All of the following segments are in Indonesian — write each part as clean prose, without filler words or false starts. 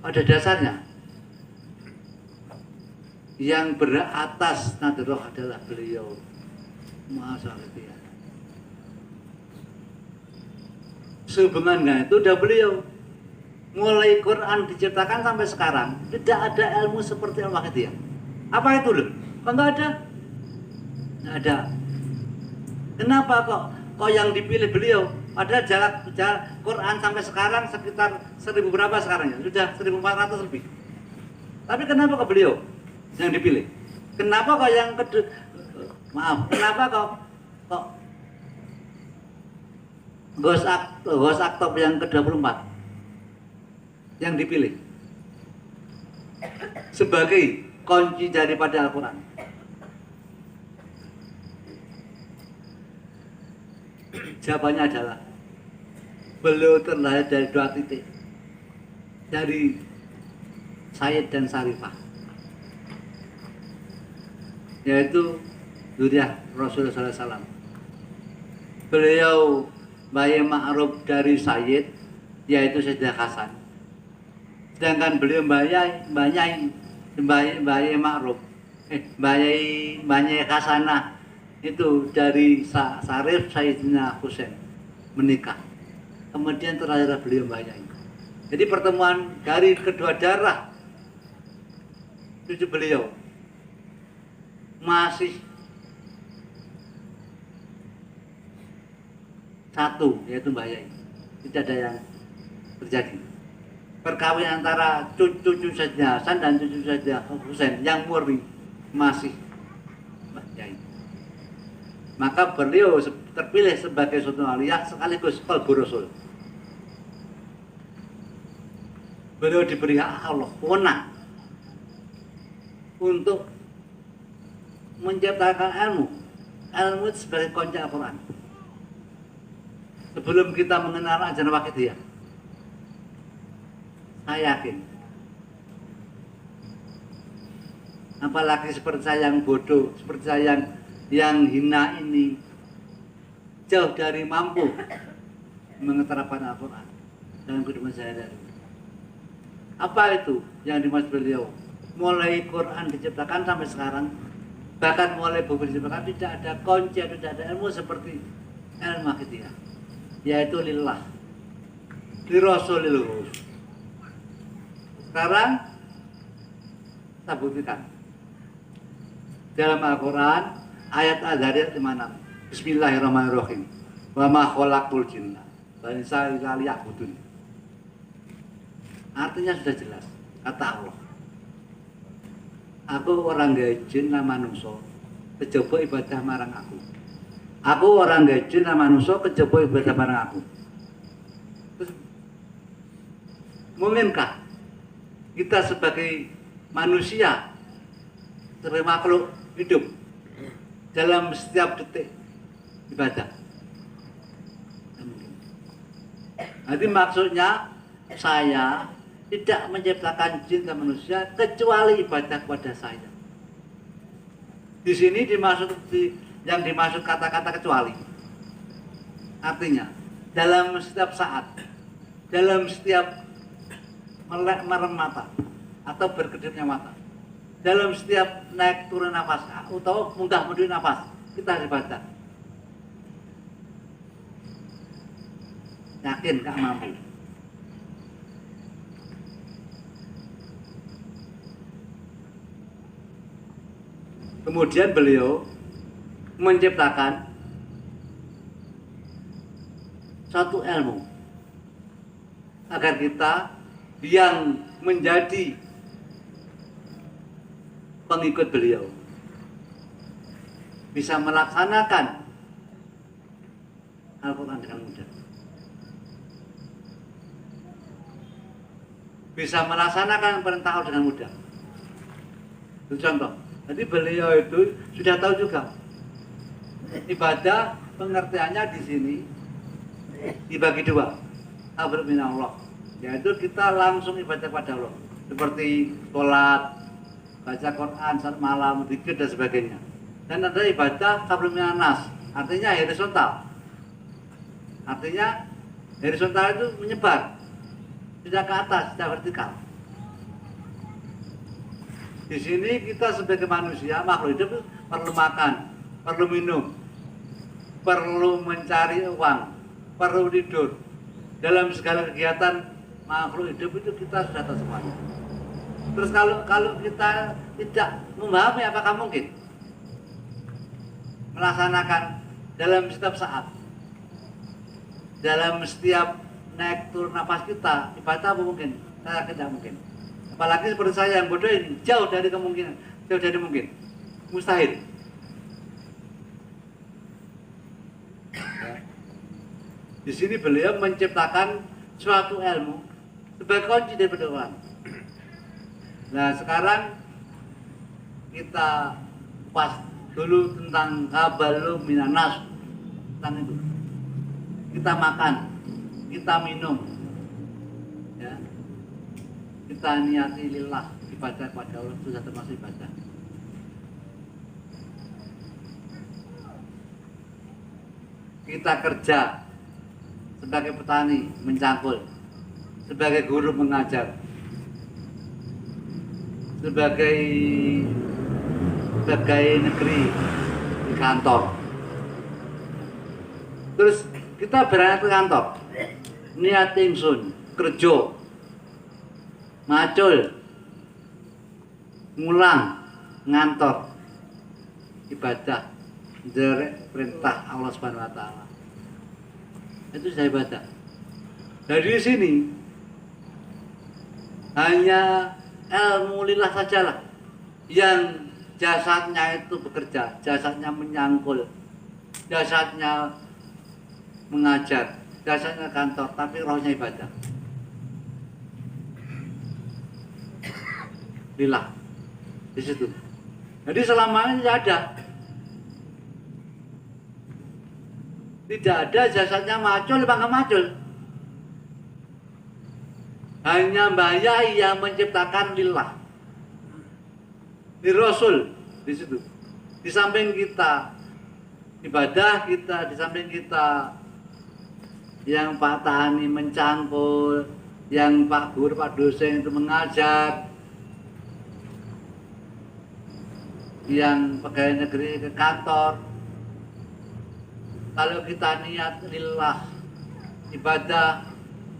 pada dasarnya yang beratas nadroh adalah beliau Maha. Sehubungannya itu udah beliau mulai Quran diciptakan sampai sekarang tidak ada ilmu seperti Al-Wahdiyah. Apa itu loh? Kok nggak ada? Nggak ada. Kenapa kok yang dipilih beliau? Padahal jarak Quran sampai sekarang sekitar 1000 berapa sekarang ya? Sudah 1400 lebih. Tapi kenapa kok beliau yang dipilih? Kenapa kok yang kedua? Maaf, kenapa kok Ghost Aktop yang ke-24 yang dipilih sebagai kunci daripada Al-Quran? Jawabannya adalah beliau terlahir dari 2 titik, dari Sayyid dan Sarifah, yaitu zuriyah Rasulullah SAW. Beliau Bayi Ma'ruf dari Sayyid, yaitu Sayyidah Hasan. Sedangkan beliau Bayi Ma'ruf, Bayi Hasanah itu dari Sarif Sayyidina Husain menikah. Kemudian terakhir beliau Bayi. Jadi pertemuan dari kedua darah cucu beliau masih satu, yaitu Mbah Yai. Tidak ada yang terjadi. Perkawinan antara cucu Sayyidina Hasan dan cucu Sayyidina Husain yang murni masih Mbah Yai. Maka beliau terpilih sebagai Sultan Aliyah sekaligus qalbu Rasul. Beliau diberi hak Allah wewenang untuk menciptakan ilmu sebagai kunci Al-Quran. Sebelum kita mengenal ajaran Wahdiyah, saya yakin, apalagi seperti saya yang bodoh, seperti saya yang hina ini, jauh dari mampu mengeterapkan Al-Quran dalam kehidupan sehari-hari. Apa itu yang dimaksud beliau? Mulai Quran diciptakan sampai sekarang, bahkan mulai buku diciptakan, tidak ada kunci, tidak ada ilmu seperti ilmu Wahdiyah, yaitu lillah, li Rasulillah. Sekarang kita buktikan dalam Al-Quran ayat Al-Zariyat 56. Bismillahirrahmanirrahim. Wa ma khalaqtul jinna wal insa illa liya'budun. Artinya sudah jelas, kata Allah, aku orang gawe jin lan manungsa kejaba ibadah marang aku. Aku orang gawe jin lan manungsa kejaba ibadah marang aku. Terus, mungkinkah kita sebagai manusia, sebagai makhluk hidup, dalam setiap detik ibadah? Jadi maksudnya saya tidak menciptakan jin dan manusia kecuali ibadah kepada saya. Di sini yang dimaksud kata-kata kecuali, artinya dalam setiap saat, dalam setiap melek merem mata atau berkedipnya mata, dalam setiap naik turun nafas atau munggah mundur nafas, kita harus ibadah. Yakin gak mampu? Kemudian beliau menciptakan satu ilmu agar kita yang menjadi pengikut beliau bisa melaksanakan Al-Quran dengan mudah, bisa melaksanakan perintah Allah dengan mudah. Itu contoh. Jadi beliau itu sudah tahu juga ibadah, pengertiannya di sini dibagi dua. Amr min Allah, yaitu kita langsung ibadah pada Allah, seperti sholat, baca Quran saat malam, zikir dan sebagainya. Dan ada ibadah qabl minan nas, artinya horizontal. Artinya horizontal itu menyebar, tidak ke atas, tidak vertikal. Di sini kita sebagai manusia, makhluk hidup perlu makan, perlu minum, perlu mencari uang, perlu tidur. Dalam segala kegiatan makhluk hidup itu kita sudah tahu semuanya. Terus kalau kita tidak memahami, apakah mungkin melaksanakan dalam setiap saat, dalam setiap naik turun nafas kita ibadah, apa mungkin? Saya tidak mungkin. Apalagi seperti saya yang bodoh ini, jauh dari kemungkinan, jauh dari mungkin, mustahil. Ya. Di sini beliau menciptakan suatu ilmu sebagai kunci daripada orang. Nah sekarang kita pas dulu tentang kabalu minanas, tentang itu. Kita makan, kita minum, ya. Kita niati lillah, ibadah kepada Allah, sudah termasuk ibadah. Kita kerja sebagai petani mencangkul, sebagai guru mengajar, sebagai pegawai negeri di kantor. Terus kita berangkat ke kantor, niat ingsun kerja, macul, ngulang, ngantor, ibadah, derek perintah Allah Subhanahu wa taala. Itu sudah ibadah. Dari sini hanya ilmu lillah sajalah yang jasadnya itu bekerja, jasadnya menyangkul, jasadnya mengajar, jasadnya kantor, tapi rohnya ibadah. Lillah di situ. Jadi selama ini tidak ada jasadnya macul, bangga macul. Hanya Mbah Yai yang menciptakan lillah. Di Rasul di situ. Di samping kita ibadah, kita di samping kita yang Pak Tani mencangkul, yang Pak Guru, Pak dosen itu mengajar, yang pegawai negeri ke kantor. Kalau kita niat lillah, ibadah,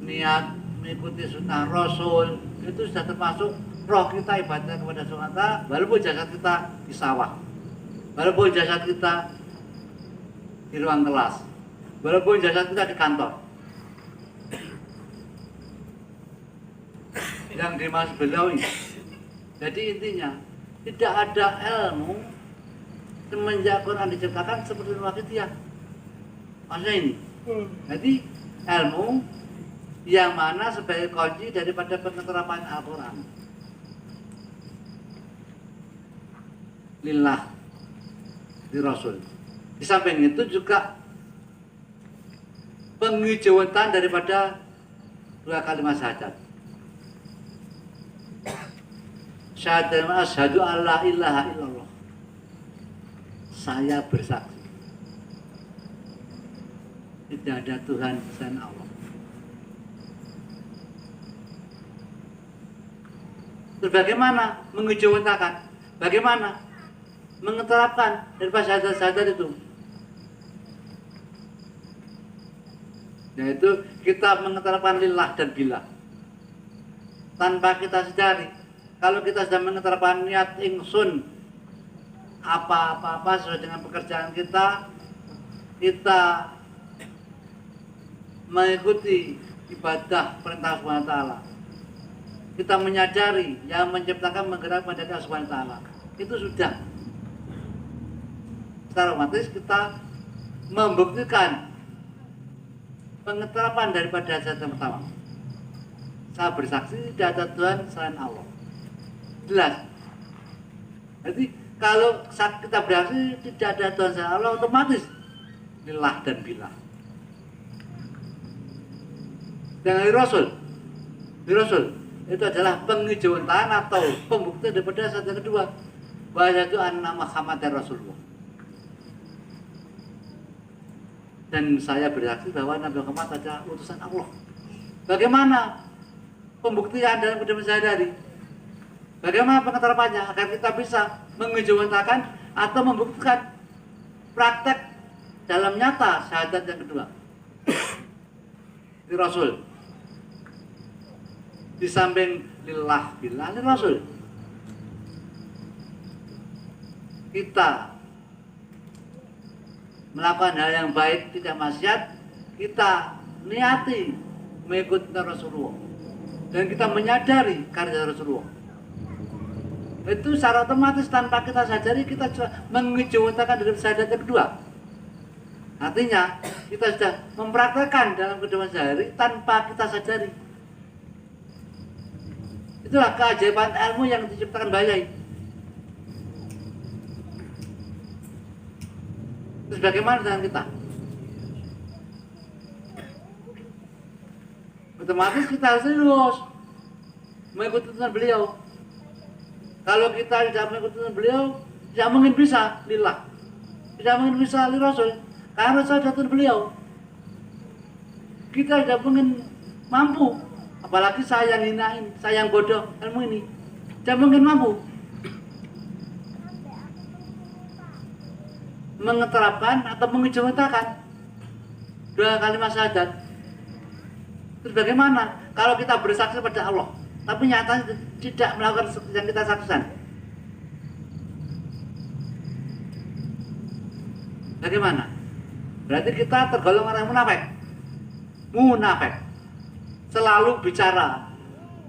niat mengikuti sunnah Rasul, itu sudah termasuk roh kita ibadah kepada Allah, walaupun jasad kita di sawah, walaupun jasad kita di ruang kelas, walaupun jasad kita di kantor. Yang dimaksud beliau ini. Jadi intinya tidak ada ilmu semenjak Quran diciptakan seperti ilmu akidiyah. Maksudnya ini. Jadi ilmu yang mana sebagai kunci daripada penerapan Al-Quran. Lillah di Rasul. Di samping itu juga penghijauan daripada dua kalimat syahadat. Syahadat asyhadu alla ilaha illallah. Saya bersaksi tidak ada Tuhan selain Allah. Terus bagaimana menghijaukan? Bagaimana mengeterapkan daripada syahadat-syahadat itu? Yaitu kita mengeterapkan lillah dan billah tanpa kita sadari. Kalau kita sudah mengeterapkan niat ingsun, apa-apa sesuai dengan pekerjaan kita, kita mengikuti ibadah perintah Subhanahu wa taala. Kita menyadari yang menciptakan menggerak pada Allah Subhanahu wa taala. Itu sudah secara otomatis kita membuktikan pengeterapan daripada syahadat yang pertama. Saya bersaksi tidak ada Tuhan selain Allah. Jelas. Jadi kalau kita bersaksi tidak ada Tuhan selain Allah, otomatis lillah dan billah. Dan di Rasul itu adalah penghijauan atau pembuktian daripada syahadat kedua, bahwa itu anna Muhammadar Rasulullah. Dan saya bersaksi bahwa Nabi Muhammad adalah utusan Allah. Bagaimana pembuktian dalam kehidupan sehari-hari? Bagaimana pengetarapannya agar kita bisa mengejawantahkan atau membuktikan praktek dalam nyata syahadat yang kedua. Di Rasul. Di samping lillah billah li Rasul. Kita melakukan hal yang baik, tidak maksiat, kita niati mengikuti Rasulullah. Dan kita menyadari karya Rasulullah. Itu secara otomatis tanpa kita sadari kita mengejawantahkan dalam syahadat yang kedua. Artinya kita sudah mempraktekkan dalam kehidupan sehari tanpa kita sadari. Itulah keajaiban ilmu yang diciptakan Bayai. Terus bagaimana dengan kita? Otomatis kita harus serius mengikuti tuntunan beliau. Kalau kita tidak mengikuti tuntunan beliau, tidak mungkin bisa lillah, tidak mungkin bisa li Rasul, karena Rasul tuntunan beliau. Kita tidak mungkin mampu, apalagi saya yang hinain, saya yang bodoh ilmu ini, tidak mungkin mampu mengeterapkan atau mengejawantahkan dua kalimat syahadat. Terus bagaimana kalau kita bersaksi pada Allah, tapi nyatanya tidak melakukan yang kita saksikan? Bagaimana? Berarti kita tergolong orang munafik. Munafik. Selalu bicara,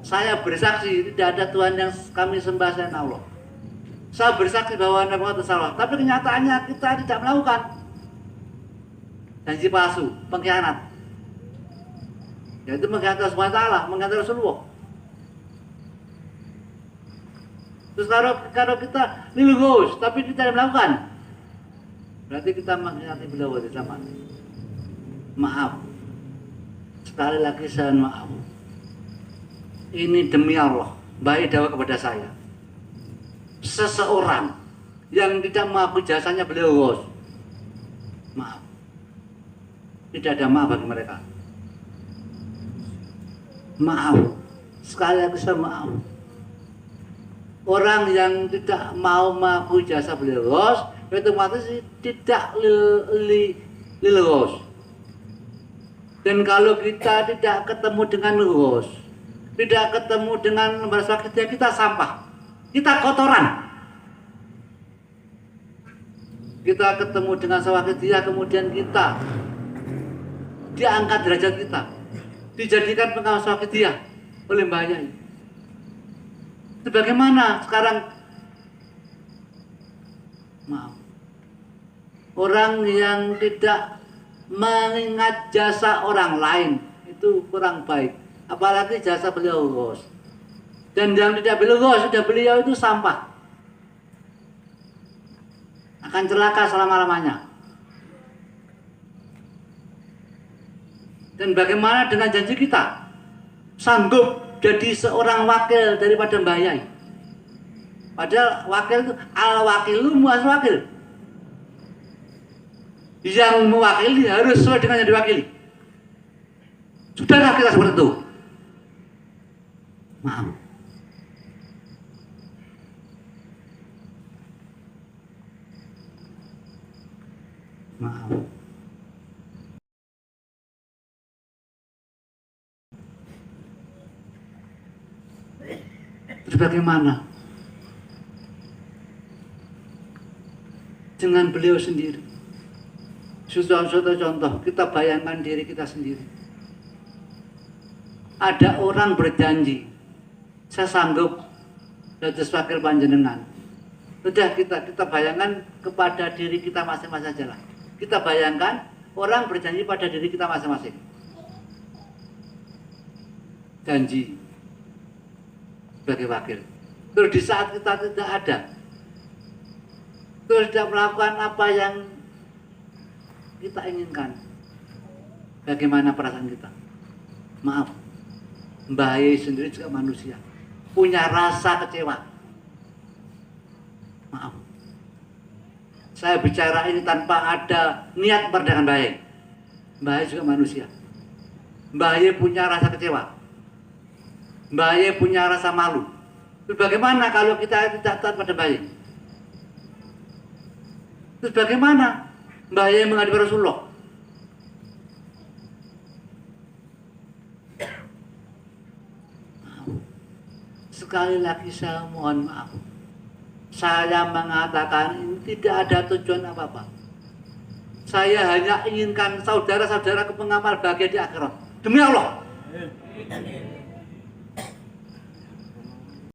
saya bersaksi tidak ada Tuhan yang kami sembah selain Allah. Saya bersaksi bahwa Nabi Muhammad SAW, tapi kenyataannya kita tidak melakukan. Janji palsu, pengkhianat. Yaitu mengkhianati Allah SWT, mengkhianati Rasulullah. Terus kalau kita lilghus, tapi kita tidak melakukan, berarti kita mengkhianati beliau di zaman. Maaf. Sekali lagi saya maaf. Ini demi Allah, baik dakwah kepada saya. Seseorang yang tidak mengakui jasanya beliau Ghos, maaf, tidak ada maaf bagi mereka. Maaf, sekali lagi saya maaf. Orang yang tidak mau mengakui jasa beliau Ghos, otomatis tidak lil Ghos. Dan kalau kita tidak ketemu dengan Ghos, tidak ketemu dengan lembar sakitnya, kita sampah, kita kotoran. Kita ketemu dengan sawakidiyah, kemudian kita diangkat derajat kita, dijadikan pengawas sawakidiyah oleh Mbah Yai. Bagaimana sekarang? Maaf, orang yang tidak mengingat jasa orang lain itu kurang baik, apalagi jasa beliau Ghos. Dan yang tidak beliau Ghos, sudah beliau itu sampah, akan celaka selama-lamanya. Dan bagaimana dengan janji kita sanggup jadi seorang wakil daripada Mbah Yai? Padahal wakil itu al-wakilu muas-wakil. Yang mewakili harus sesuai dengan yang diwakili. Sudahkah kita seperti itu? Maaf. Maaf. Terus bagaimana dengan beliau sendiri? Suatu contoh, kita bayangkan diri kita sendiri. Ada orang berjanji, saya sanggup dados wakil panjenengan. Sudah kita bayangkan kepada diri kita masing-masing saja lah. Kita bayangkan orang berjanji pada diri kita masing-masing. Janji sebagai wakil. Terus di saat kita tidak ada, terus tidak melakukan apa yang kita inginkan, bagaimana perasaan kita? Maaf, Mbah Yai sendiri juga manusia, punya rasa kecewa. Maaf, saya bicara ini tanpa ada niat merendahkan Mbah Yai. Mbah Yai juga manusia. Mbah Yai punya rasa kecewa, Mbah Yai punya rasa malu, Terus bagaimana kalau kita tidak taat pada bayi? Terus bagaimana bayi menghadapi Rasulullah? Sekali lagi saya mohon maaf. Saya mengatakan ini tidak ada tujuan apa-apa. Saya hanya inginkan saudara-saudaraku mengamal bahagia di akhirat. Demi Allah.